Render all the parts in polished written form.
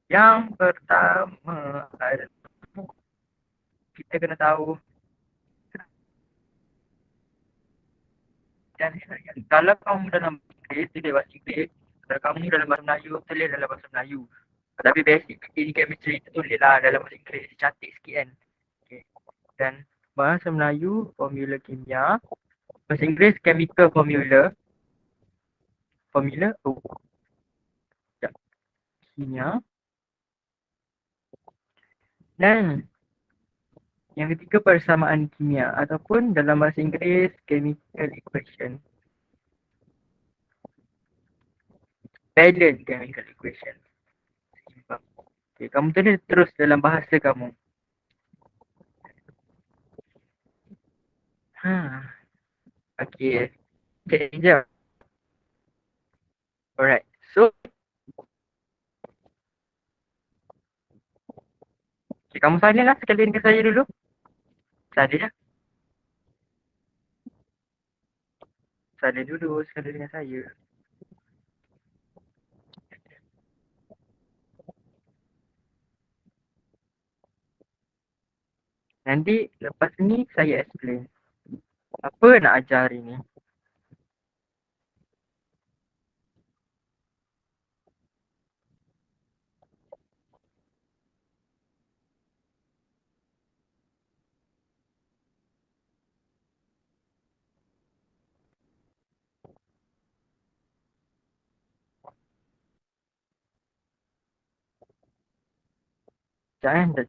Yang pertama adalah kita kena tahu dan kalau kamu dalam Inggeris, tulis bahasa Inggeris. Kalau kamu dalam bahasa Melayu, tulis dalam bahasa Melayu. Tapi basic in chemistry tu tulis lah dalam bahasa Inggeris. Cantik sikit kan. Okay. Dan bahasa Melayu, formula kimia. Bahasa Inggeris, chemical formula. Formula, sekejap. Kimia. Dan yang ketiga, persamaan kimia. Ataupun dalam bahasa Inggeris, chemical equation. Balance chemical equation. Okay, kamu tulis terus dalam bahasa kamu. Okay. Sekejap. Alright. So, okay, kamu salin lah sekali dengan saya dulu. Salin lah. Salin dulu sekali dengan saya. Nanti lepas ni saya explain. Apa nak ajar hari ni? Jangan dah.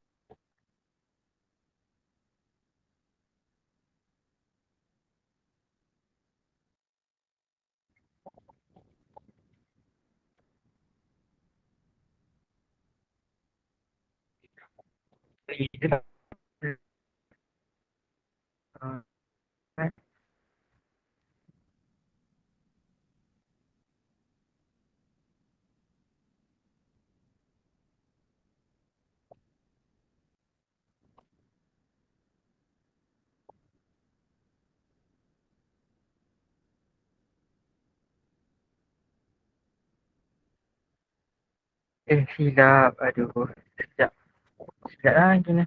Silap. Aduh. Sekejap. Sekejap lah gini.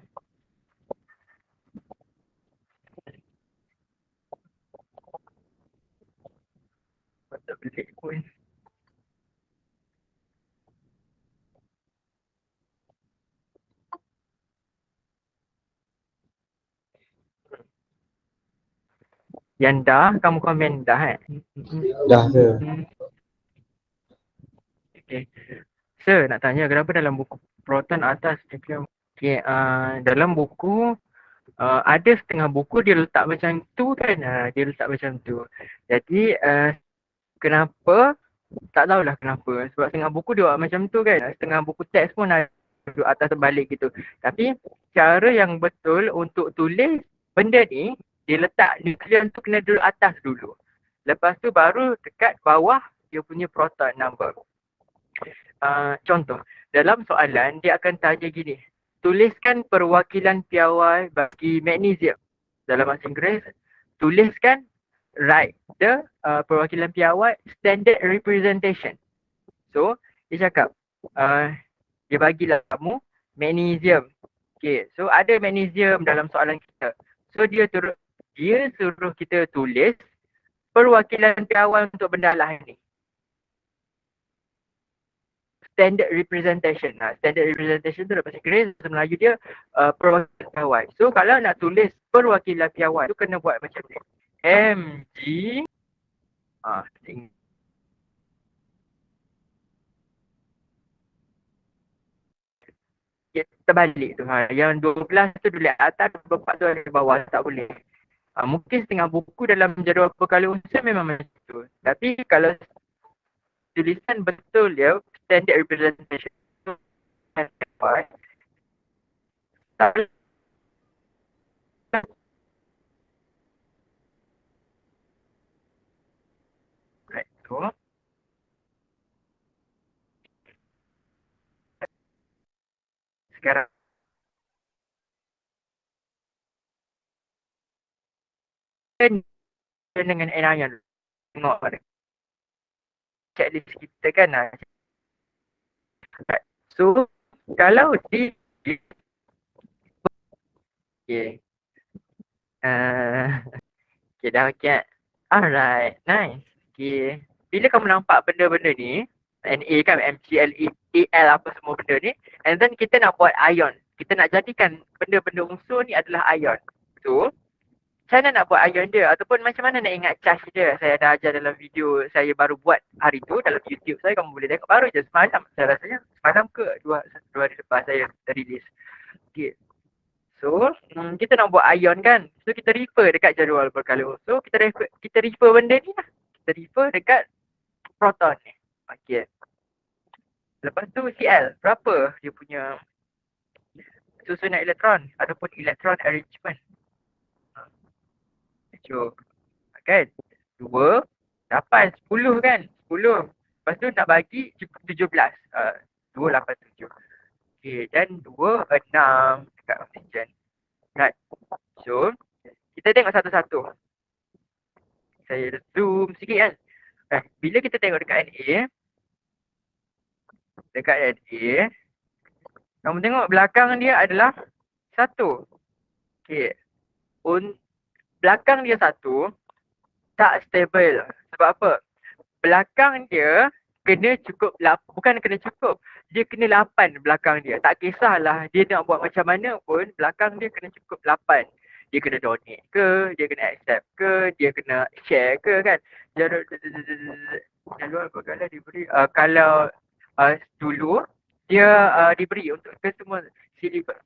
Tak belik pun. Yang dah, kamu komen dah eh? Dah ke? Okay. Sir, nak tanya kenapa dalam buku proton atas okay, dalam buku ada setengah buku dia letak macam tu kan, dia letak macam tu. Jadi kenapa, tak tahulah kenapa. Sebab setengah buku dia buat macam tu kan, setengah buku teks pun ada duduk atas terbalik gitu. Tapi cara yang betul untuk tulis benda ni, dia letak nukleon tu kena duduk atas dulu. Lepas tu baru dekat bawah dia punya proton number. Contoh, dalam soalan dia akan tanya gini, tuliskan perwakilan piawai bagi magnesium. Dalam bahasa Inggeris, tuliskan, write the perwakilan piawai standard representation. So, dia cakap, dia bagilah kamu magnesium. Okay, so ada magnesium dalam soalan kita. So, dia suruh kita tulis perwakilan piawai untuk benda lah ni. Standard representation. Standard representation tu dalam bahasa Inggeris, bahasa Melayu dia perwakilan piawai. So kalau nak tulis perwakilan piawai tu kena buat macam ni. MG terbalik tu. Yang 12 tu tulis atas, 24 tu ada bawah, tak boleh. Mungkin setengah buku dalam jadual perkala unsur memang macam tu. Tapi kalau tulisan betul dia, standard representation tak boleh. Right. So, sekarang dengan anion tengok pada checklist kita kan. So Kalau di okay. Uh, okay, dah okay. Alright, nice. Okay. Bila kamu nampak benda-benda ni, Na kan, Mg, Al apa semua benda ni, and then kita nak buat ion. Kita nak jadikan benda-benda unsur ni adalah ion. So, macam mana nak buat ion dia? Ataupun macam mana nak ingat charge dia? Saya dah ajar dalam video saya baru buat hari tu dalam YouTube saya. Kamu boleh tengok baru je semalam. Saya rasanya semalam ke dua hari lepas saya release. Okay. So, kita nak buat ion kan. So, kita refer dekat jadual berkala. So, kita refer benda ni lah. Kita refer dekat proton ni. Okay. Lepas tu Cl. Berapa dia punya susunan elektron ataupun elektron arrangement. So, kan? 2, 8, 10 kan? 10. Lepas tu nak bagi 17. 2, 8, 7. Okay. Dan 2, 6 dekat oksigen. Right. So, kita tengok satu-satu. Saya zoom sikit kan. Bila kita tengok dekat Na, kamu tengok belakang dia adalah 1. Okay. Belakang dia 1 tak stable. Sebab apa? Belakang dia kena cukup, bukan kena cukup, dia kena 8 belakang dia. Tak kisahlah dia nak buat macam mana pun, belakang dia kena cukup 8. Dia kena donate ke, dia kena accept ke, dia kena share ke kan. Jadual berkala diberi, kalau dulu dia diberi untuk ke semua syllabus.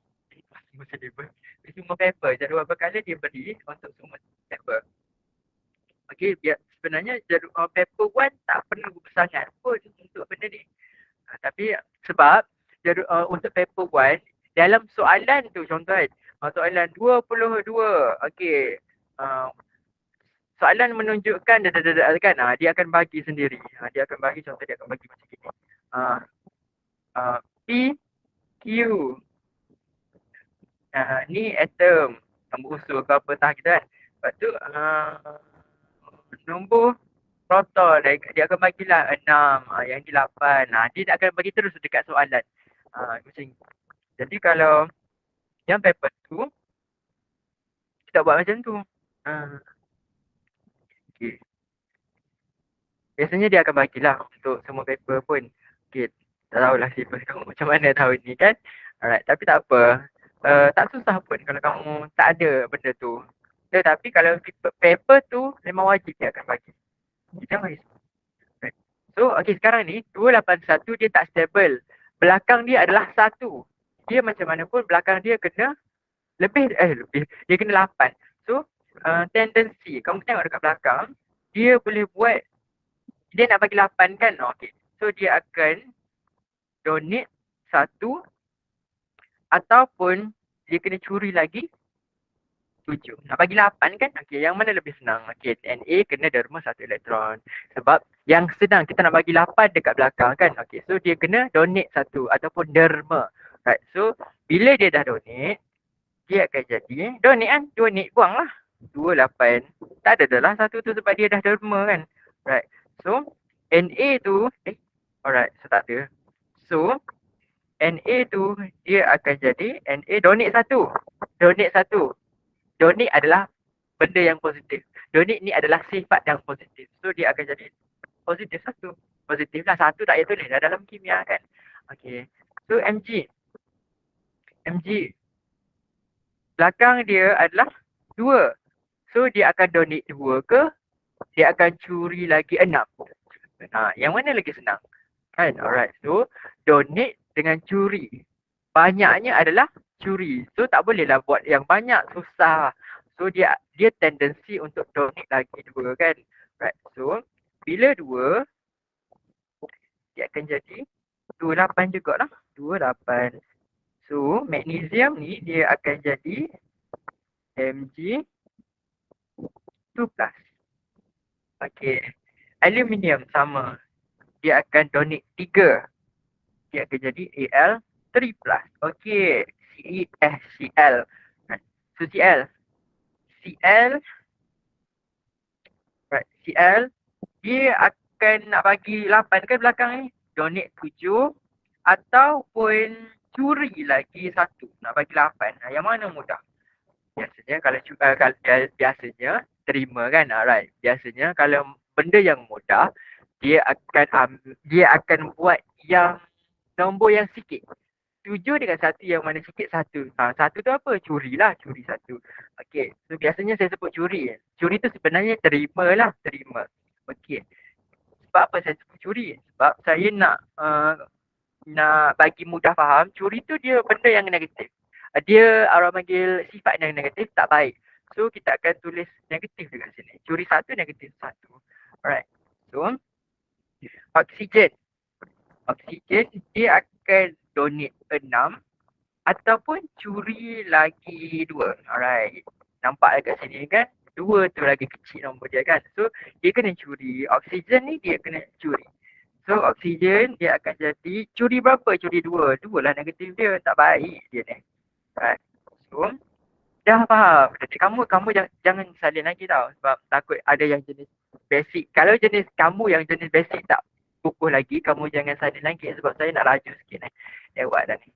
Semua paper, jadual berkala dia beri untuk semua paper. Okay, sebenarnya jadual paper 1 tak perlu sangat pun untuk benda ni. Tapi sebab untuk paper 1, dalam soalan tu contoh kan, soalan 22, okay, soalan menunjukkan kan, dia akan bagi sendiri. Dia akan bagi, contoh dia akan bagi macam ni. P, Q. Ni atom, nombor usul ke apa tak kita kan. Lepas tu nombor proton, dia akan bagilah 6, yang ni 8. Dia akan bagi terus dekat soalan. Macam ni. Jadi kalau yang paper tu, kita buat macam tu. Okay. Biasanya dia akan bagilah untuk semua paper pun. Okay. Tak tahulah syllabus kamu macam mana tahun ni kan. Alright, tapi tak apa. Tak susah pun kalau kamu tak ada benda tu. Tetapi kalau paper tu memang wajib dia akan bagi. Kita bagi. So, okay, sekarang ni 281 dia tak stable. Belakang dia adalah 1. Dia macam mana pun belakang dia kena lebih. Dia kena 8. So, tendency, kamu tengok dekat belakang, dia boleh buat, dia nak bagi 8 kan? Okay. So, dia akan donate 1 ataupun dia kena curi lagi 7. Nak bagi 8 kan? Okay, yang mana lebih senang? Okay, Na kena derma 1 elektron. Sebab yang senang kita nak bagi 8 dekat belakang kan? Okay, so dia kena donate 1 ataupun derma. Right, so bila dia dah donate, dia akan jadi, donate kan? Donate buang lah. 28. Tak ada dah lah 1 tu sebab dia dah derma kan? Right, so Na tu, alright, so tak ada. So, Na tu, dia akan jadi, Na donate 1. Donate 1. Donate adalah benda yang positif. Donate ni adalah sifat yang positif. So dia akan jadi positif 1. Positif lah, 1 tak payah tulis dah dalam kimia kan. Okay. So Mg. Belakang dia adalah 2. So dia akan donate 2 ke? Dia akan curi lagi 6. Yang mana lagi senang? Kan? Alright. So donate dengan curi. Banyaknya adalah curi. So tak bolehlah buat yang banyak, susah. So dia tendensi untuk donate lagi 2 kan. Right. So bila 2, dia akan jadi 28 jugalah. 28. So magnesium ni dia akan jadi Mg 2+. Okay. Aluminium sama. Dia akan donate 3. Dia akan jadi Al 3+. Okay. Cl. So Cl. Right. Cl. Dia akan nak bagi 8 kan belakang ni. Donate 7. Ataupun curi lagi satu, nak bagi 8. Yang mana mudah? Biasanya kalau biasanya terima kan, alright. Biasanya kalau benda yang mudah, dia akan buat yang nombor yang sikit. 7 dengan 1 yang mana sikit 1. Satu tu apa? Curi lah, curi 1. Okey, so biasanya saya sebut curi. Curi tu sebenarnya terima lah, terima. Okey. Sebab apa saya sebut curi? Sebab saya nak bagi mudah faham, curi tu dia benda yang negatif. Dia orang panggil sifat yang negatif, tak baik. So kita akan tulis negatif dekat sini. Curi 1, negatif 1. Alright. So oksigen. Oksigen dia akan donate 6 ataupun curi lagi 2. Alright. Nampak dekat sini kan? 2 tu lagi kecil nombor dia kan. So dia kena curi. Oksigen ni dia kena curi. So oksigen dia akan jadi curi berapa? Curi 2. 2 lah negatif dia. Tak baik dia ni. Right. So dah faham. Jadi kamu jangan salin lagi tau. Sebab takut ada yang jenis basic. Kalau jenis kamu yang jenis basic tak kukuh lagi, kamu jangan salin lagi. Sebab saya nak laju sikit ni. Lewat dah ni.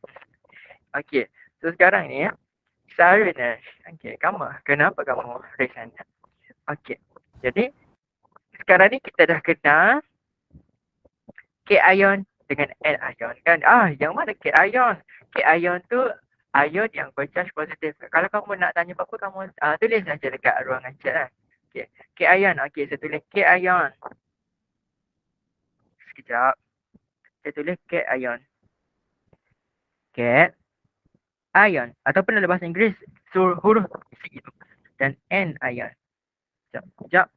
Okay. So sekarang ni Sarina. Okay. Kenapa kamu resign? Okay. Jadi sekarang ni kita dah kenal K-ion dengan N-ion kan. Yang mana K-ion? K-ion tu ion yang bercharge positif. Kalau kamu nak tanya apa-apa, kamu tulis saja dekat ruangan chat lah. Okay. K-ion. Okay, saya tulis K-ion. Sekejap. Saya tulis K-ion. K-ion. Ataupun dalam bahasa Inggeris, huruf C itu. Dan N-ion. Sekejap.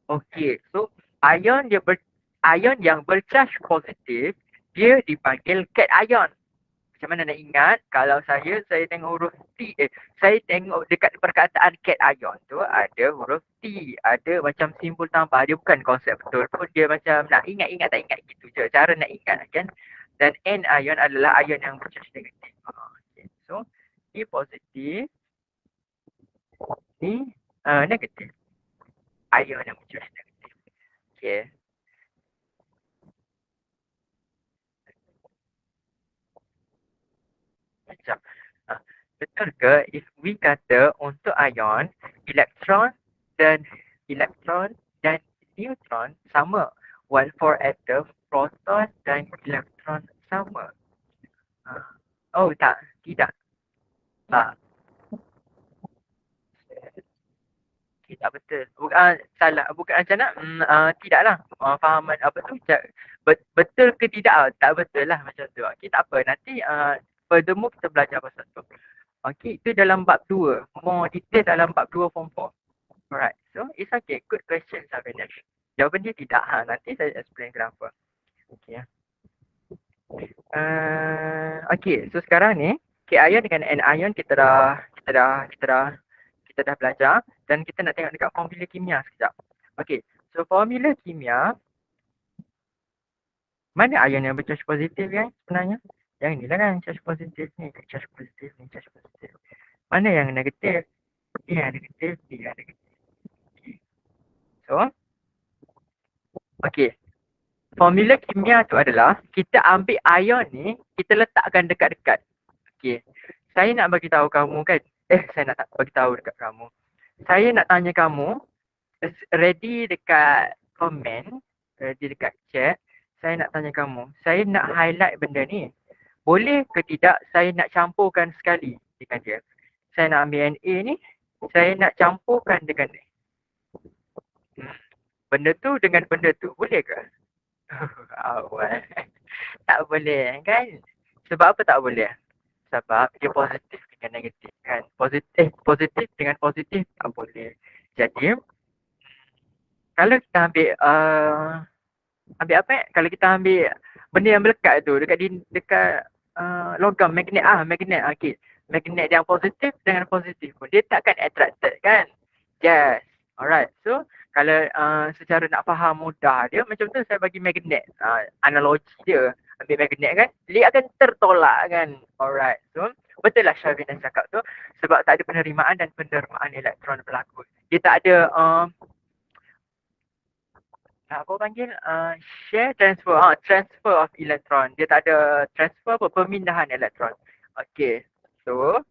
Okay, so ion yang bercharge positif, dia dipanggil cation. Macam mana nak ingat? Kalau saya tengok huruf T, saya tengok dekat perkataan cation tu ada huruf T, ada macam simbol tambah. Dia bukan konsep betul pun, dia macam nak ingat tak ingat gitu je. Cara nak ingat kan. Dan N-ion adalah ion yang bercharge negatif. Okay. So, ni positif, ni negatif. Ion yang bercharge negatif. Okay. Macam betul ke if we kata untuk ion elektron dan neutron sama, while for atom proton dan elektron sama? Oh tidak. Tak betul. Salah. Bukan macam nak. Tidaklah. Fahaman apa tu. Betul ke tidak? Tak betul lah macam tu. Okay, tak apa. Nanti furthermore kita belajar pasal tu. Okay, itu dalam bab 2. More detail dalam bab 2 form 4. Alright. So, it's okay. Good question, Sabrina. Jawapan dia tidak. Nanti saya explain kenapa. Okay. Okay, so sekarang ni K-ion dengan N-ion kita dah belajar dan kita nak tengok dekat formula kimia sekejap. Okay, so formula kimia, mana ion yang bercharge positif kan sebenarnya? Yang ni lah kan, charge positif ni, charge positif ni, charge positif. Mana yang negatif? Ni yang negatif, ni yang negatif. So, okay. Formula kimia tu adalah kita ambil ion ni, kita letakkan dekat-dekat. Okay. Saya nak bagi tahu kamu kan. Saya nak bagi tahu dekat kamu. Saya nak tanya kamu, ready dekat komen, ready dekat chat. Saya nak tanya kamu, saya nak highlight benda ni. Boleh ke tidak saya nak campurkan sekali dengan dia? Saya nak ambil NA ni, saya nak campurkan dengan ni. Benda tu dengan benda tu, boleh ke? Awal. Tak boleh kan? Sebab apa tak boleh? Sebab dia positif dengan negatif kan. Positif dengan positif tak boleh. Jadi kalau kita ambil apa? Kalau kita ambil benda yang melekat tu dekat logam magnet magnet. Okey. Magnet yang positif dengan positif pun dia takkan attracted kan? Yes. Alright. So kalau secara nak faham mudah dia macam tu, saya bagi magnet. Analogi dia ambil magnet kan, dia akan tertolak kan. Alright. So betul lah Syarina cakap tu, sebab tak ada penerimaan dan penerimaan elektron berlaku. Dia tak ada Apa panggil? Share transfer. Transfer of electron. Dia tak ada transfer apa, pemindahan elektron. Okay. So,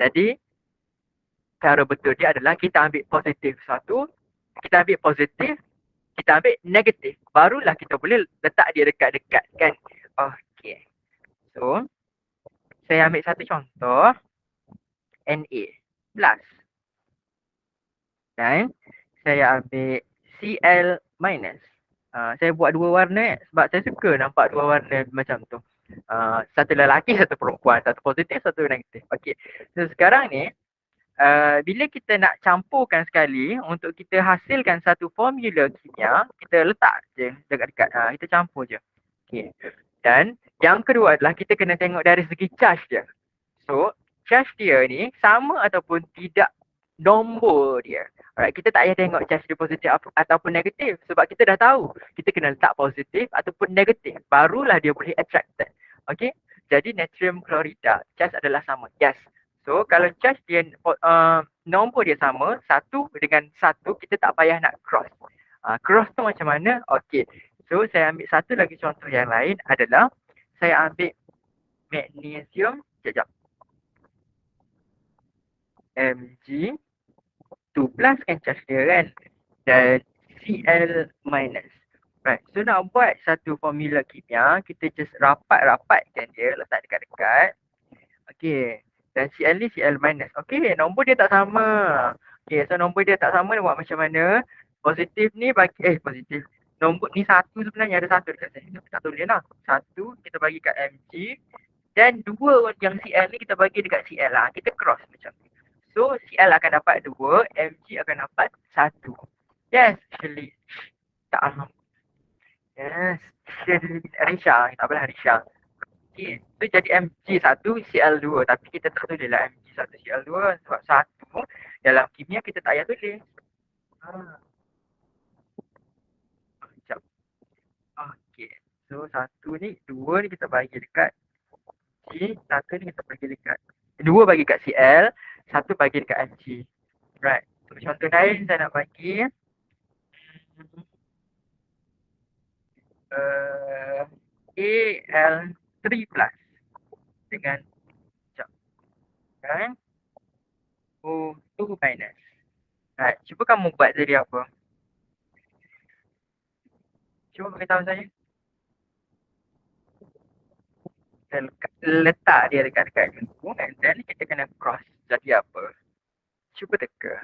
jadi cara betul dia adalah kita ambil positif satu, kita ambil positif, kita ambil negatif. Barulah kita boleh letak dia dekat-dekat kan. Okay. So, saya ambil satu contoh. Na plus. Dan saya ambil Cl minus. Saya buat dua warna sebab saya suka nampak dua warna macam tu. Satu lelaki, satu perempuan. Satu positif, satu negatif. Okay. So, sekarang ni, bila kita nak campurkan sekali untuk kita hasilkan satu formula kimia, kita letak je dekat-dekat. Kita campur je. Okay. Dan yang kedua adalah kita kena tengok dari segi charge dia. So, charge dia ni sama ataupun tidak nombor dia. Alright, kita tak payah tengok charge dia positif ataupun negatif sebab kita dah tahu kita kena letak positif ataupun negatif. Barulah dia boleh attracted. Okay. Jadi natrium klorida charge adalah sama. Yes. So kalau charge dia nombor dia sama, satu dengan satu, kita tak payah nak cross. Cross tu macam mana? Okay. So saya ambil satu lagi contoh yang lain adalah saya ambil magnesium. Sekejap. Mg 2 plus kan charge dia kan. Dan Cl minus. Right. So nak buat satu formula kimia, kita just rapat-rapatkan dia, letak dekat-dekat. Okay. Dan Cl ni Cl minus. Okay, nombor dia tak sama. Okay, so nombor dia tak sama, nak buat macam mana? Positif ni bagi, positif. Nombor ni satu sebenarnya, ada satu dekat sini. Tak tulis lah. Satu kita bagi kat Mg. Dan dua yang Cl ni kita bagi dekat Cl lah. Kita cross macam ni. So Cl akan dapat 2, Mg akan dapat 1. Yes, actually. Tak faham. Yes. Risha, tak apalah Risha. Okay. So jadi Mg1 Cl2, tapi kita tak tulis lah Mg1 Cl2 sebab 1 dalam kimia kita tak payah tulis. Sekejap. Okay. So 1 ni, 2 ni kita bagi dekat G, 1 ni kita bagi dekat 2 bagi kat Cl, 1 bagi dekat Mg. Right. So, contoh lain saya nak bagi Al3 plus dengan kan O2 minus. Right. Cuba kamu buat jadi apa? Cuba beritahu saya. Letak dia dekat-dekat dulu and then kita kena cross. Jadi apa? Cuba teka.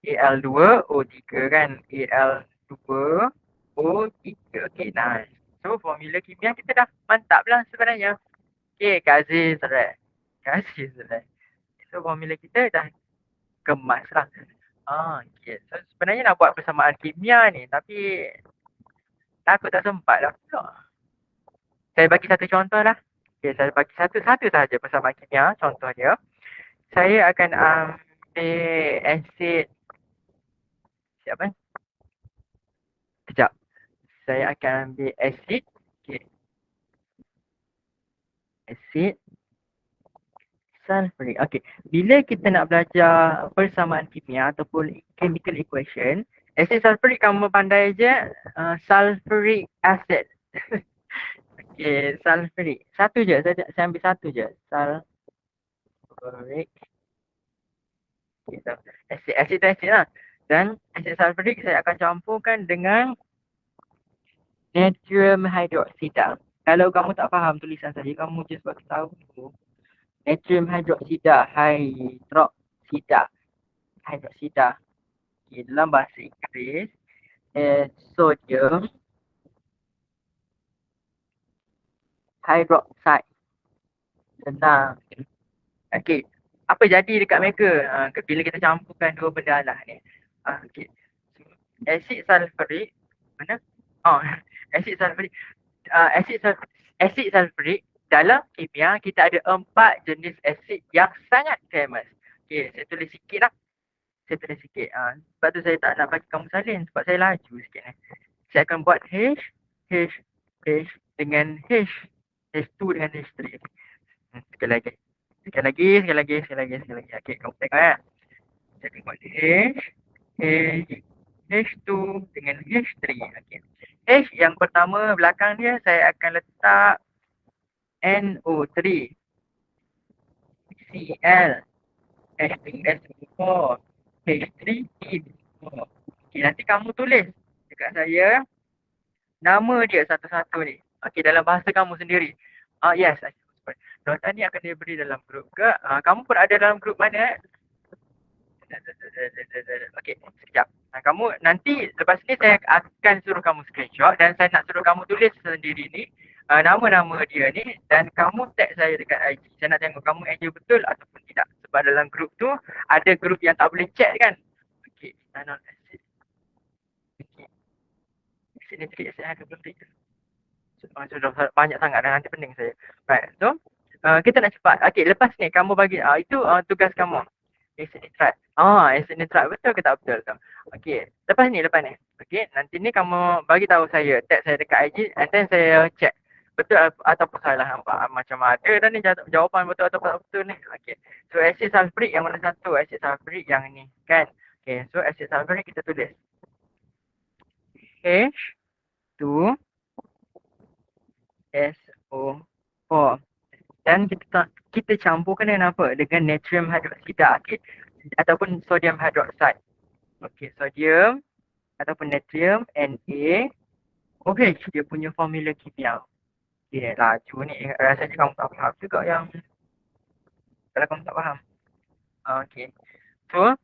Al2 O3 kan. Al2 O3. Okay, nice. So formula kimia kita dah mantap lah sebenarnya. Okay, Kazi selesai. Kazi selesai. So formula kita dah kemas lah. Okay. So sebenarnya nak buat persamaan kimia ni tapi takut tak sempat lah. Saya bagi satu contoh lah. Okay, saya bagi satu sahaja persamaan kimia. Contohnya, saya akan ambil asid. Siapa? Sekejap. Saya akan ambil asid. Okay. Asid sulfuric. Okay. Bila kita nak belajar persamaan kimia ataupun chemical equation, asid sulfuric kamu pandai je sulfuric acid. Okay, sulfuric. Satu je, saya ambil satu je. Sulfuric. Okay, asid lah. Dan asid sulfuric saya akan campurkan dengan natrium hydroxida. Kalau kamu tak faham tulisan saya, kamu just bagi tahu dulu. Natrium hydroxida. Okay, dalam bahasa Inggeris, sodium hydroxide. Senang. Okay. Apa jadi dekat mereka bila kita campurkan dua benda lah ni. Okay. Asid sulfuric. Mana? Asid sulfuric. Asid sulfuric dalam kimia kita ada 4 jenis asid yang sangat famous. Okay, saya tulis sikit lah. Sebab tu saya tak nak bagi kamu salin sebab saya laju sikit ni. Saya akan buat H dengan H2 dengan H3. Sekali lagi. Sekali lagi. Okey, kamu tengok ya. Kita tengok H2 dengan H3. Okey. H yang pertama belakang dia saya akan letak NO3, Cl, H2SO4, H3PO4. Okey, nanti kamu tulis dekat saya nama dia satu-satu ni. Okey, dalam bahasa kamu sendiri. Yes. Nota ni akan diberi dalam grup ke? Kamu pun ada dalam grup mana? Okey, sekejap. Kamu nanti lepas ni saya akan suruh kamu screenshot dan saya nak suruh kamu tulis sendiri ni nama-nama dia ni dan kamu tag saya dekat IG. Saya nak tengok kamu enjoy betul ataupun tidak. Sebab dalam grup tu ada grup yang tak boleh chat kan? Okey, non acid. Okey. Acid nitric acid hydrochloric. Sudah banyak sangat dan nanti pening saya. Right. So, kita nak cepat. Okey, lepas ni kamu bagi itu tugas kamu. Acid nitrate. Acid nitrate betul ke tak betul tu? Okey, lepas ni. Okey, nanti ni kamu bagi tahu saya, tag saya dekat IG and then saya check betul ataupun salah. Nampak macam ada dah ni jawapan betul ataupun tak betul ni. Okey. So acid sulfuric yang mana satu? Acid sulfuric yang ni kan. Okey, so acid sulfuric kita tulis H2 SO4 dan kita campurkan dengan apa? Dengan natrium hydroxida ataupun sodium hydroxide. Okey, sodium ataupun natrium NaOH dia punya formula kimia. Okey, laju ni rasanya kamu tak faham juga yang kalau kamu tak faham. Okey. So,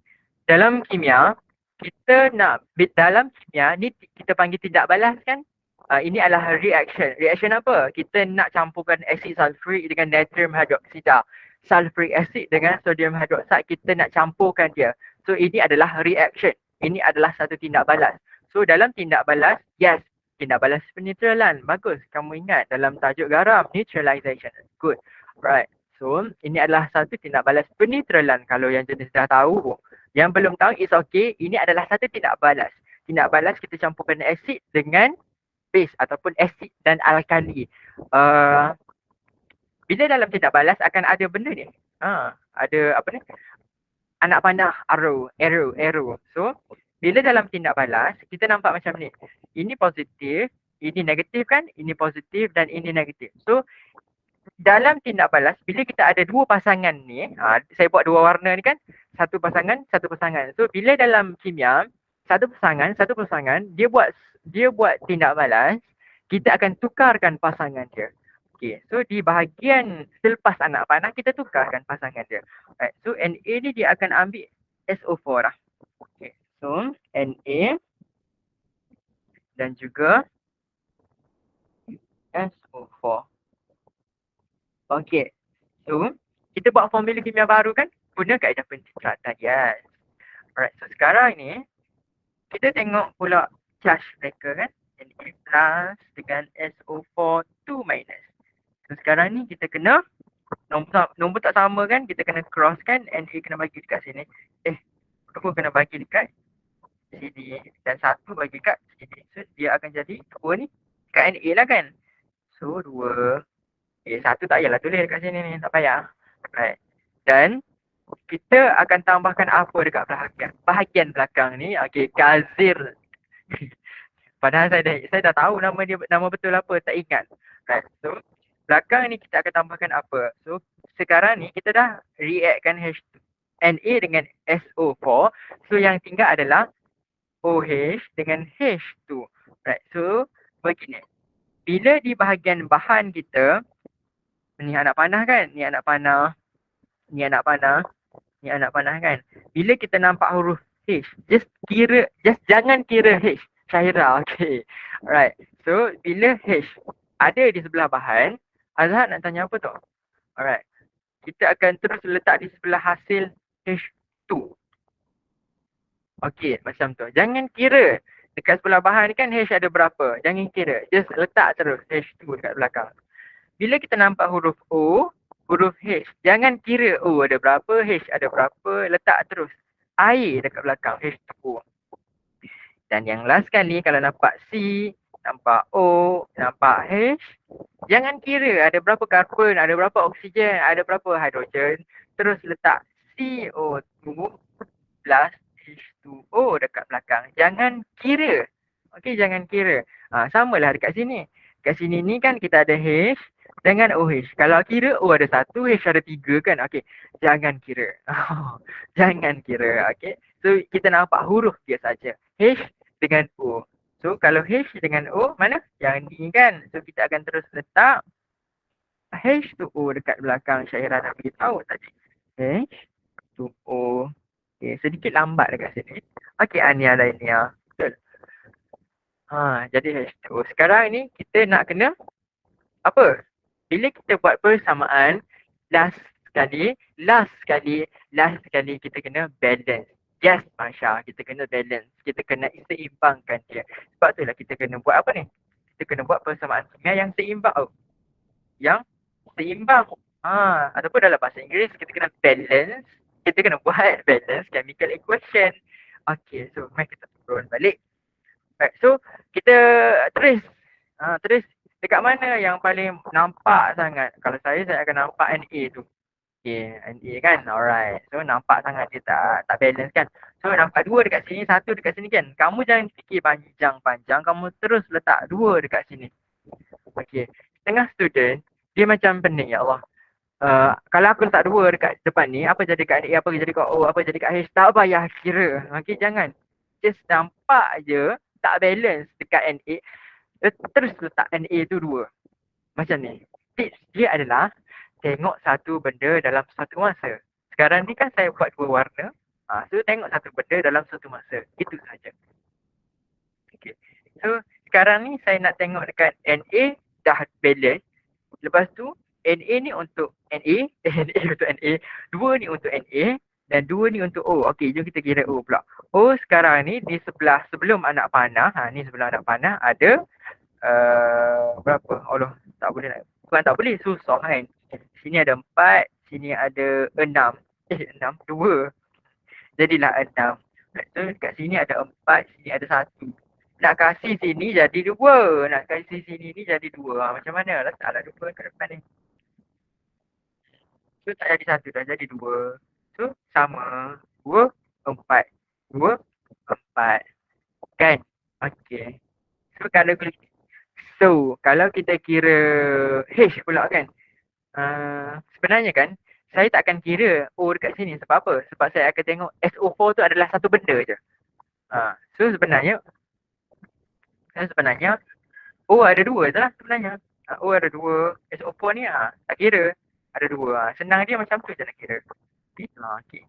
dalam kimia ni kita panggil tindak balas kan? Ini adalah reaction. Reaction apa? Kita nak campurkan asid sulfuric dengan natrium hydroxida. Sulfuric acid dengan sodium hydroxide kita nak campurkan dia. So ini adalah reaction. Ini adalah satu tindak balas. So dalam tindak balas, yes, tindak balas penetralan. Bagus. Kamu ingat dalam tajuk garam, neutralization. Good. Right. So ini adalah satu tindak balas penetralan. Kalau yang jenis dah tahu. Yang belum tahu, it's okay. Ini adalah satu tindak balas. Tindak balas kita campurkan asid dengan base ataupun asid dan alkali. Bila dalam tindak balas akan ada benda ni. Ada apa ni? Anak panah, arrow. So, bila dalam tindak balas, kita nampak macam ni. Ini positif, ini negatif kan? Ini positif dan ini negatif. So, dalam tindak balas, bila kita ada dua pasangan ni, saya buat dua warna ni kan? Satu pasangan. So, bila dalam kimia, satu pasangan, dia buat tindak balas, kita akan tukarkan pasangan dia. Okay, so di bahagian selepas anak panah, kita tukarkan pasangan dia. Right, so Na ni dia akan ambil SO4 lah. Okay, so Na dan juga SO4. Okay, so kita buat formula kimia baru kan? Guna kaedah pencetratan, yes. Alright, so sekarang ni, kita tengok pula charge mereka kan. Na plus dengan SO4 2 minus. So sekarang ni kita kena nombor tak sama kan, kita kena cross kan, Na kena bagi dekat sini. Aku kena bagi dekat sini dan satu bagi dekat sini. So dia akan jadi 2 ni dekat Na lah kan. So 2. Satu tak payahlah tulis dekat sini ni, tak payah. Right. Dan kita akan tambahkan apa dekat bahagian belakang ni. Okey, Gazir. Padahal saya dah tahu nama betul apa, tak ingat. Right. So belakang ni kita akan tambahkan apa? So sekarang ni kita dah reactkan Na dengan SO4. So yang tinggal adalah OH dengan H2. Right. So begini. Bila di bahagian bahan kita, ni anak panah kan? Ni anak panah kan? Bila kita nampak huruf H, just jangan kira H. Syairah, okay. Alright. So bila H ada di sebelah bahan, Azhar nak tanya apa tu? Alright. Kita akan terus letak di sebelah hasil H2. Okey, macam tu. Jangan kira dekat sebelah bahan ni kan H ada berapa. Jangan kira. Just letak terus H2 dekat belakang. Bila kita nampak huruf O, huruf H, jangan kira O ada berapa, H ada berapa. Letak terus air dekat belakang H2O. Dan yang last kali kalau nampak C, nampak O, nampak H. Jangan kira ada berapa karbon, ada berapa oksigen, ada berapa hidrogen. Terus letak CO2 plus H2O dekat belakang. Jangan kira. Okey, jangan kira. Samalah dekat sini. Dekat sini ni kan kita ada H dengan OH. Kalau kira O ada satu, H ada tiga kan. Okey, jangan kira. Jangan kira. Okey. So kita nampak huruf dia saja. H dengan O. So kalau H dengan O mana? Yang ni kan. So kita akan terus letak H2O dekat belakang. Syairah dah beritahu tadi. H2O. Okay, sedikit lambat dekat sini. Okey, Ania dan Ania. Betul. Jadi H2O. Sekarang ni kita nak kena apa? Bila kita buat persamaan, last sekali kita kena balance. Yes, Masya, kita kena balance. Kita kena seimbangkan dia. Sebab itulah kita kena buat apa ni? Kita kena buat persamaan kimia yang seimbang. Yang seimbang. Ataupun dalam bahasa Inggeris, kita kena balance. Kita kena buat balance chemical equation. Okay, so mari kita turun balik. Right, so kita tulis. Tulis dekat mana yang paling nampak sangat. Kalau saya akan nampak NA tu. Okay, NA kan. Alright. So nampak sangat dia tak balance kan. So nampak dua dekat sini, satu dekat sini kan. Kamu jangan fikir panjang-panjang. Kamu terus letak dua dekat sini. Okay. Setengah student, dia macam pening ya Allah. Kalau aku letak dua dekat depan ni, apa jadi kat NA, apa jadi kat O, apa jadi kat H, tak payah kira. Okay, jangan. Just nampak je tak balance dekat NA. Terus letak NA tu dua. Macam ni. Tips dia adalah tengok satu benda dalam satu masa. Sekarang ni kan saya buat dua warna. So tengok satu benda dalam satu masa. Itu saja. Okay. So sekarang ni saya nak tengok dekat NA dah balance. Lepas tu NA ni untuk NA, NA untuk NA, dua ni untuk NA dan dua ni untuk O. Okey, jom kita kira O pula. O sekarang ni di sebelah sebelum anak panah, ni sebelum anak panah ada berapa? Allah, tak boleh nak. Bukan tak boleh, susah kan. Sini ada 4, sini ada 6. 6, 2. Jadilah 6. So kat sini ada 4, sini ada 1. Nak kasih sini jadi 2. Nak kasih sini ni jadi 2. Macam mana? Letaklah 2 kat depan ni. So tak jadi 1, dah jadi 2. So sama. 2, 4. 2, 4. Kan? Okey. So kalau kita kira H pula kan, sebenarnya kan saya tak akan kira O dekat sini. Sebab apa? Sebab saya akan tengok SO4 tu adalah satu benda je. So sebenarnya O ada dua je lah sebenarnya. O ada dua, SO4 ni tak kira. Ada dua. Senang dia macam tu je nak kira. Okay.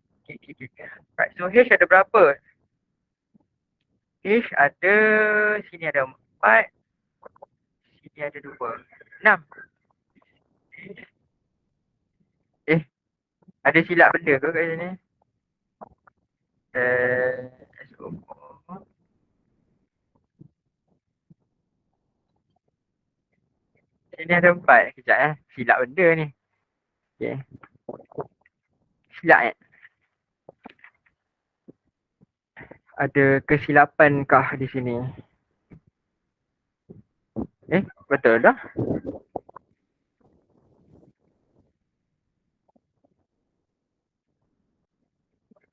Right, so H ada berapa? H ada, sini ada 4, sini ada 2. 6. Ada silap benda ke kat sini? Sini ada 4. Kejap silap benda ni. Okay. Silap ada kesilapankah di sini? Betul dah.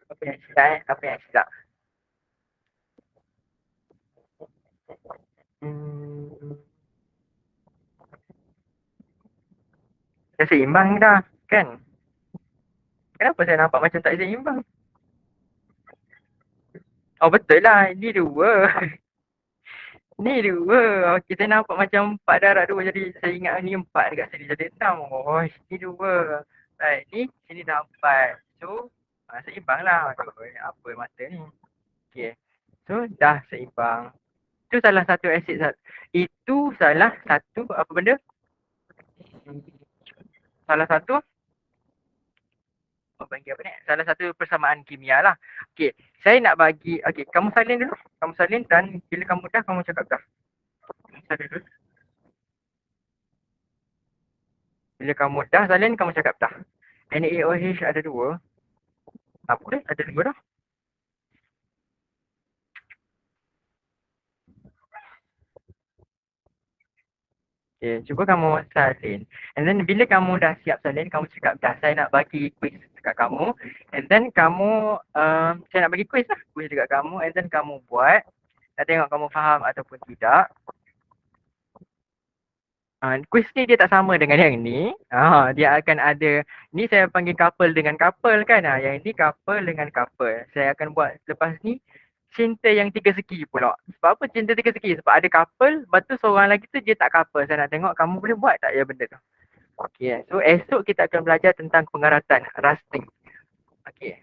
Apa yang silap Apa yang silap? Dah seimbang dah, kan? Kenapa saya nampak macam tak seimbang? Oh betul lah, ini 2. Ni 2. Okay, saya nampak macam 4 darab 2. Jadi saya ingat ni 4 dekat sini. Jadi 6. Oh, ni 2. Right, ni sini dah 4. So, seimbang lah. Apa mata ni? Okay. So, dah seimbang. Itu salah satu asid. Itu salah satu apa benda? Salah satu salah satu persamaan kimia lah. Okay, saya nak bagi, okay, kamu salin dulu. Kamu salin dan bila kamu dah, kamu cakap dah. Kamu salin dulu. Bila kamu dah salin, kamu cakap dah. NaOH ada 2. Apa dia? Ada 2 dah. Okay, cuba kamu salin. And then bila kamu dah siap salin, kamu cakap dah saya nak bagi quiz dekat kamu. And then kamu, saya nak bagi quiz lah. Quiz dekat kamu. And then kamu buat. Nak tengok kamu faham ataupun tidak. Quiz ni dia tak sama dengan yang ni. Dia akan ada, ni saya panggil couple dengan couple kan. Yang ni couple dengan couple. Saya akan buat lepas ni cinta yang tiga segi pula. Sebab apa cinta tiga segi? Sebab ada couple, lepas tu seorang lagi tu dia tak couple. Saya nak tengok kamu boleh buat tak ya benda tu. Okay, so esok kita akan belajar tentang pengaratan, rusting. Okay,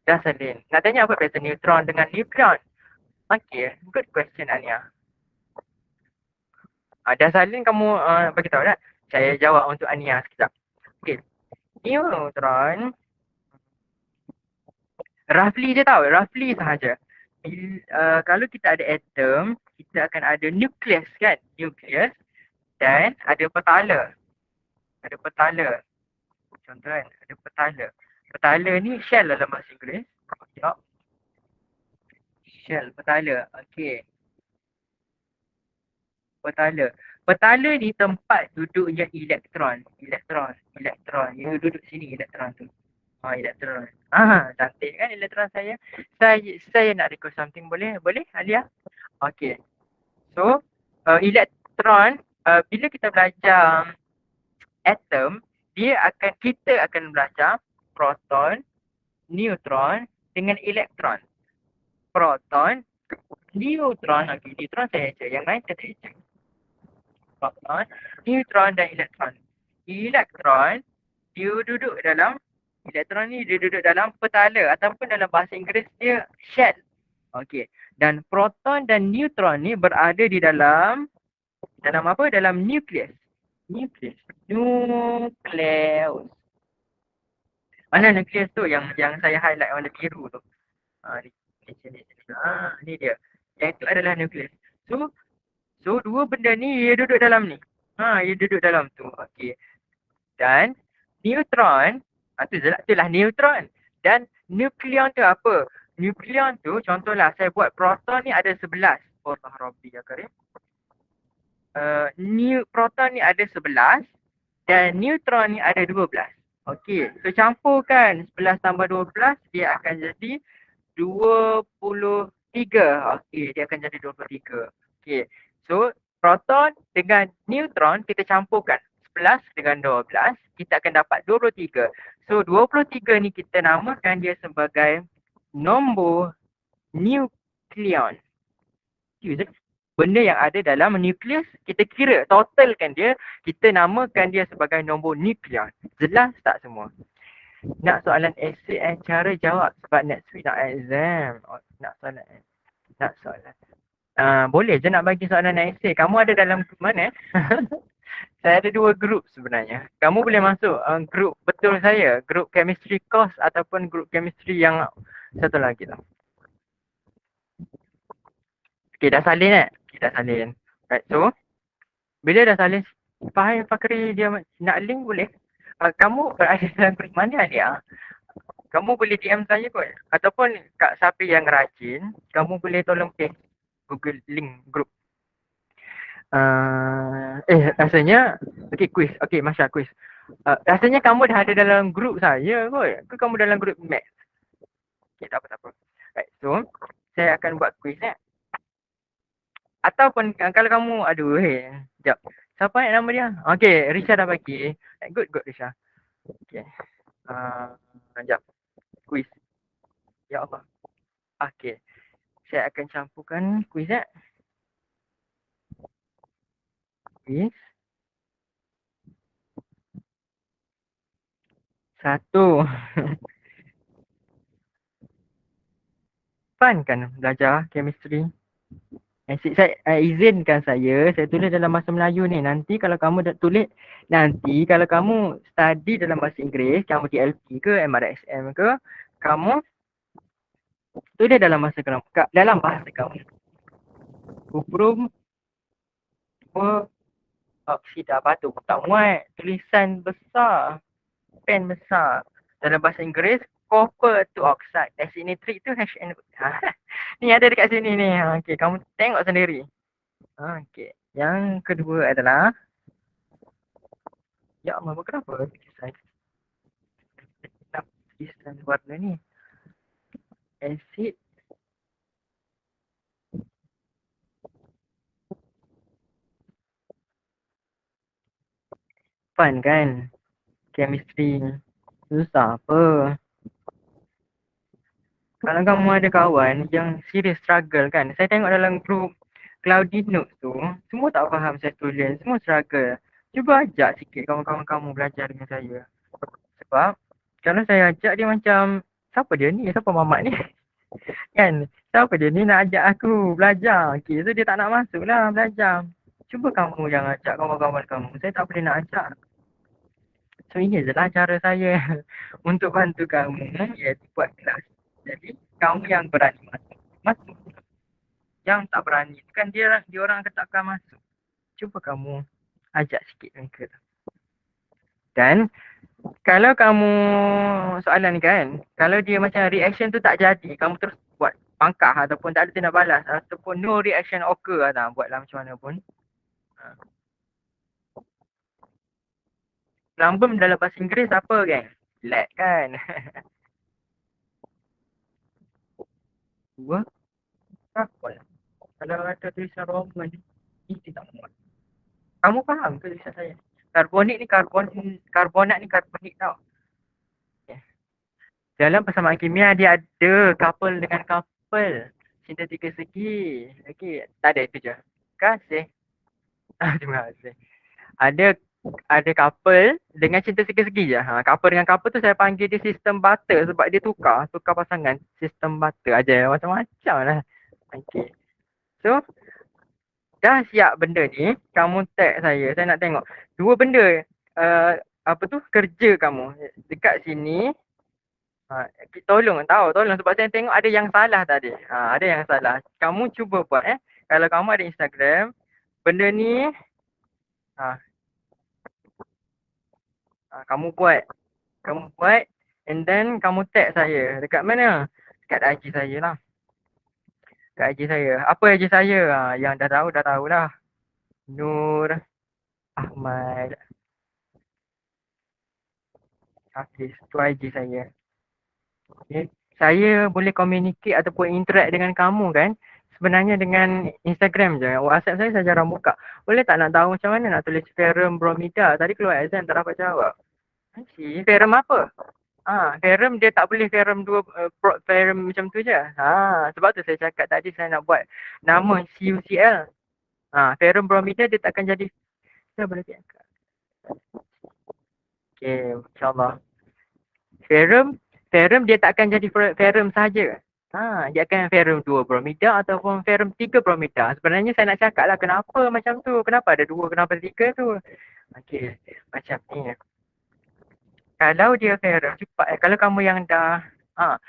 dah salin. Nak tanya apa beza neutron dengan nukleon? Okay, good question Ania. Dah salin kamu bagi tahu tak? Saya jawab untuk Ania sekejap. Okay, neutron roughly je tau, roughly sahaja. Kalau kita ada atom, kita akan ada nukleus kan? Nukleus dan ada petala. Ada petala. Contoh kan, ada petala. Petala ni shell dalam bahasa Inggeris. Sekejap. Shell, petala. Okey. Petala. Petala ni tempat duduknya elektron. Elektron. Dia duduk sini elektron tu. Elektron. Cantik kan elektron saya. Saya nak record something boleh? Boleh Alia? Okey. So, elektron, bila kita belajar atom, kita akan belajar proton, neutron dengan elektron. Proton, neutron, neutron saya je, yang lain saya tak. Proton, neutron dan elektron. Elektron, dia duduk dalam, elektron ni dia duduk dalam petala ataupun dalam bahasa Inggeris dia shell. Okey. Dan proton dan neutron ni berada di dalam apa? Dalam nukleus. Nukleus. Mana nukleus tu yang saya highlight warna biru tu? Ni sini. Ni dia. Yang itu adalah nukleus. So dua benda ni dia duduk dalam ni. Dia duduk dalam tu. Okey. Dan neutron, itulah neutron. Dan nukleon tu apa? Nukleon tu contohlah saya buat proton ni ada 11. Allah Rabbi ya Karim. Proton ni ada 11 dan neutron ni ada 12. Okey, so campurkan 11 tambah 12 dia akan jadi 23. Okey, dia akan jadi 23. Okey, so proton dengan neutron kita campurkan 11 dengan 12 kita akan dapat 23. So 23 ni kita namakan dia sebagai nombor nukleon. Benda yang ada dalam nukleus, kita kira, totalkan dia, kita namakan dia sebagai nombor nukleon. Jelas tak semua? Nak soalan esei cara jawab sebab next week nak exam. Nak soalan. Boleh je nak bagi soalan esei. Kamu ada dalam group mana? Saya ada 2 group sebenarnya. Kamu boleh masuk group betul saya, group chemistry course ataupun group chemistry yang satu lagi lah. Okay, dah salin Dah salin. Right, so bila dah salin, Fahim Fakri dia nak link boleh? Kamu berada dalam group mana dia? Kamu boleh DM saya kot. Ataupun Kak Safi yang rajin, kamu boleh tolong paste Google link group. Rasanya, okay quiz. Okay Masya quiz. Rasanya kamu dah ada dalam group saya kot. Ke kamu dalam group Max? Okay, tak apa. Right, so saya akan buat quiz Ataupun kalau kamu, sekejap. Siapa nama dia? Okay, Risha dah bagi. Good Risha. Okay. Sekejap. Quiz. Ya Allah. Okay. Saya akan campurkan quiz Quiz. 1. Fun kan belajar chemistry? Saya izinkan saya tulis dalam bahasa Melayu ni. Nanti kalau kamu tulis, kalau kamu study dalam bahasa Inggeris, kamu TLP ke, MRSM ke, kamu tulis dalam bahasa kamu. Kuprum oksida batu. Tak muat tulisan besar, pen besar. Dalam bahasa Inggeris, copper to oxide. Acid nitric tu HN. Ni ada dekat sini ni. Okay, kamu tengok sendiri. Okay. Yang kedua adalah, ya Allah, kenapa desain warna ni? Acid. Fun kan? Chemistry. Susah apa? Kalau kamu ada kawan yang serius struggle kan, saya tengok dalam group Cloudy Notes tu, semua tak faham saya tulis, semua struggle. Cuba ajak sikit kawan-kawan kamu belajar dengan saya. Sebab kalau saya ajak dia macam, siapa dia ni? Siapa mamat ni? Kan? Siapa dia ni nak ajak aku belajar? Okay, so dia tak nak masuk lah belajar. Cuba kamu yang ajak kawan-kawan kamu. Saya tak boleh nak ajak. So ini adalah cara saya untuk bantu kamu, iaitu buat kelas. Jadi kamu yang berani masuk, masuk. Yang tak berani kan dia orang akan takkan masuk. Cuba kamu ajak sikit mereka. Dan kalau kamu soalan ni kan, kalau dia macam reaction tu tak jadi, kamu terus buat pangkah ataupun tak ada tindak balas ataupun no reaction occur lah, buatlah macam mana pun. Lambam dalam bahasa Inggeris apa kan? Let kan? Dua, apa? Kalau ada tulisan Roman, ini tak muat. Kamu faham ke tulisan saya? Karbonik ni karbonat ni karbonik tau. Dalam persamaan kimia dia ada couple dengan couple. Cinta tiga segi. Okey, tak ada itu je. Kasih. Terima kasih. Ada couple dengan cinta tiga segi je. Couple dengan couple tu saya panggil dia sistem butter sebab dia tukar pasangan. Sistem butter aja macam-macam lah. Okey. So, dah siap benda ni, kamu tag saya nak tengok. Dua benda apa tu kerja kamu dekat sini. Tolong sebab saya tengok ada yang salah tadi. Ada yang salah. Kamu cuba buat Kalau kamu ada Instagram, benda ni kamu buat. And then kamu tag saya. Dekat mana? Dekat IG saya lah. Dekat IG saya. Apa IG saya? Yang dah tahu lah. Nur Ahmad Hafiz. Tu IG saya. Okay. Saya boleh communicate ataupun interact dengan kamu kan sebenarnya dengan Instagram je. WhatsApp saya jarang buka. Boleh tak nak tahu macam mana nak tulis ferrum bromida? Tadi keluar exam tak dapat jawab. Ferrum apa? Ferrum dia tak boleh ferrum ferrum macam tu je. Sebab tu saya cakap tadi saya nak buat nama CuCl. Ferrum bromida dia takkan jadi. Saya boleh cakap. Okay, insyaAllah. Ferrum dia takkan jadi ferrum saja. Dia akan ferrum 2 bromida ataupun ferrum 3 bromida. Sebenarnya saya nak cakap lah kenapa macam tu. Kenapa ada 2, kenapa 3 tu. Okey, macam ni. Kalau dia ferrum cepat. Kalau kamu yang dah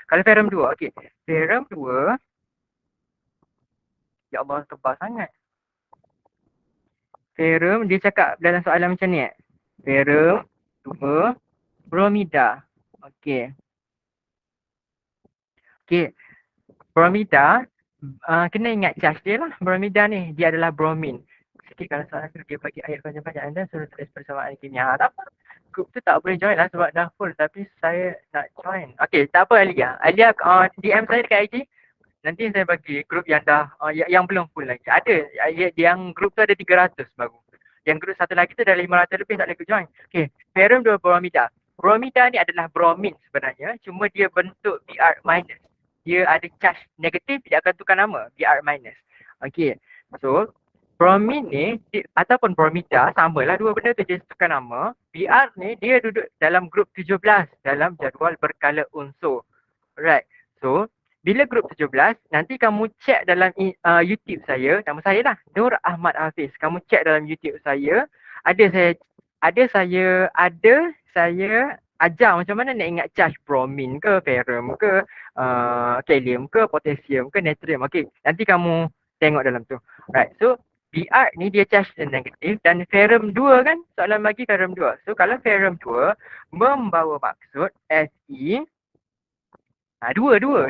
kalau ferrum 2, okey. Ferrum 2. Ya Allah, tebal sangat. Ferrum dia cakap dalam soalan macam ni. Ferrum 2 bromida. Okey. Okey. Bromida, kena ingat charge dia lah. Bromida ni, dia adalah bromin. Sikit kalau soalan tu dia bagi ayat panjang-panjang anda suruh tulis persamaan kimia. Tak apa. Group tu tak boleh join lah sebab dah full. Tapi saya nak join. Okay, tak apa Alia. Alia DM saya dekat IG. Nanti saya bagi group yang dah, yang belum full lagi. Ada, yang group tu ada 300 baru. Yang group satu lagi tu dah 500 lebih tak boleh join. Okay, ferrum 2 bromida. Bromida ni adalah bromin sebenarnya. Cuma dia bentuk Br minus. Dia ada charge negatif, dia akan tukar nama Br minus. Okay, so bromin ni ataupun bromida samalah dua benda tu, dia tukar nama. Br ni dia duduk dalam grup 17 dalam jadual berkala unsur. Alright, so bila grup 17, nanti kamu check dalam YouTube saya, nama saya lah, Nur Ahmad Hafiz. Kamu check dalam YouTube saya, ada saya ajar macam mana nak ingat charge bromin ke, ferrum ke, kalium ke, potasium ke, natrium. Okay, nanti kamu tengok dalam tu. Right, so Br ni dia charge negatif dan ferrum 2 kan, soalan bagi ferrum 2. So kalau ferrum 2 membawa maksud Fe, dua. 2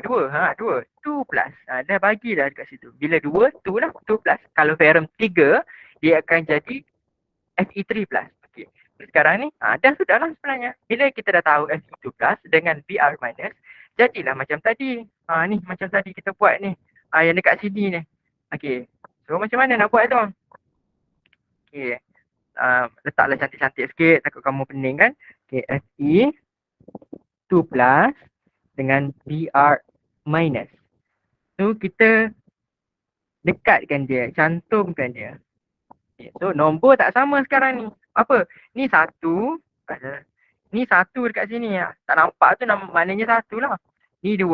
plus. Dah bagi dah dekat situ. Bila 2, 2 lah, 2 plus. Kalau ferrum 3, dia akan jadi Fe3+. Okay. Sekarang ni dah sudah lah sebenarnya. Bila kita dah tahu Fe2+ dengan Br-, jadilah macam tadi. Ni macam tadi kita buat ni. Yang dekat sini ni. Okay. So macam mana nak buat tu? Okay. Letaklah cantik-cantik sikit. Takut kamu pening kan. Okay. Fe2+ dengan Br-. So kita dekatkan dia. Cantumkan dia. Okay. So nombor tak sama sekarang ni. Apa? Ni 1. Ni 1 dekat sini. Tak nampak tu maknanya 1 lah. Ni 2.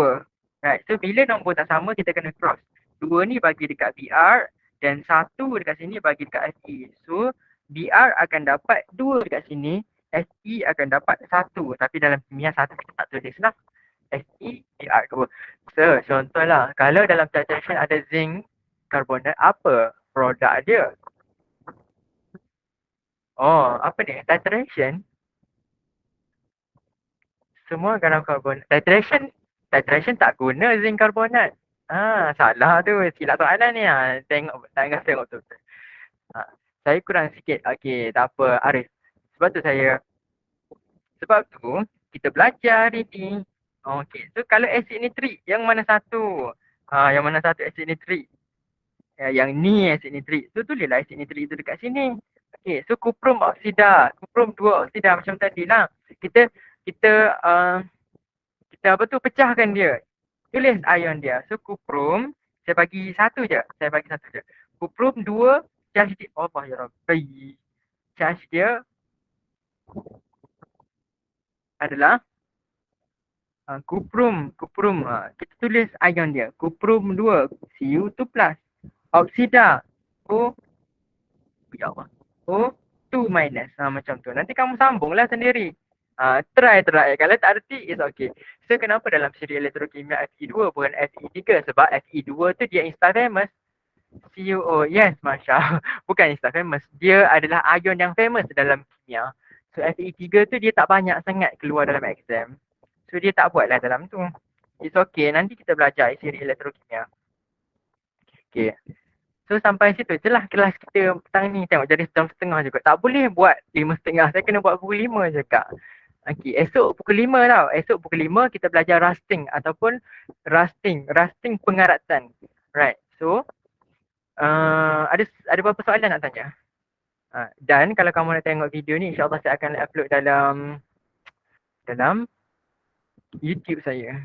Right. So bila nombor tak sama kita kena cross. 2 ni bagi dekat Br dan 1 dekat sini bagi dekat Fe. So Br akan dapat 2 dekat sini. Fe akan dapat 1. Tapi dalam kimia 1 kita tak tulis lah. Fe Br 2. So contohlah. Kalau dalam titration ada zinc karbonat, apa produk dia? Oh, apa ni? Titration. Semua garam karbonat. Titration tak guna zinc karbonat. Salah tu. Silap soalan ni. Tengok tu. Saya kurang sikit. Okey, tak apa. Arif. Sebab tu kita belajar hari ni. Okey. So kalau asid nitrik, yang mana satu? Yang mana satu asid nitrik? Yang ni asid nitrik. So tulislah asid nitrik tu dekat sini. Okey, so kuprum oksida, kuprum 2 oksida macam tadi lah. Kita pecahkan dia. Tulis ion dia. So kuprum, saya bagi satu je. Kuprum 2, charge dia, Allah ya Rabbi. Charge dia adalah kuprum. Kita tulis ion dia. Kuprum 2, Cu2+. Oksida, ya Allah. O2-. Macam tu. Nanti kamu sambunglah sendiri. Try. Kalau tak erti, it's okay. So kenapa dalam siri elektrokimia Fe2 bukan Fe3? Sebab Fe2 tu dia insta-famous. CuO, yes Masya. Bukan insta-famous. Dia adalah ion yang famous dalam kimia. So Fe3 tu dia tak banyak sangat keluar dalam exam. So dia tak buatlah dalam tu. It's okay. Nanti kita belajar siri elektrokimia. Okay. So sampai situ je lah kelas kita petang ni. Tengok jadi jam setengah juga. Tak boleh buat 5:30. Saya kena buat pukul 5 je kak. Okay, esok pukul 5 tau. Esok pukul 5 kita belajar rusting ataupun rusting pengaratan. Right. So ada beberapa soalan nak tanya. Dan kalau kamu nak tengok video ni, insyaAllah saya akan upload dalam YouTube saya.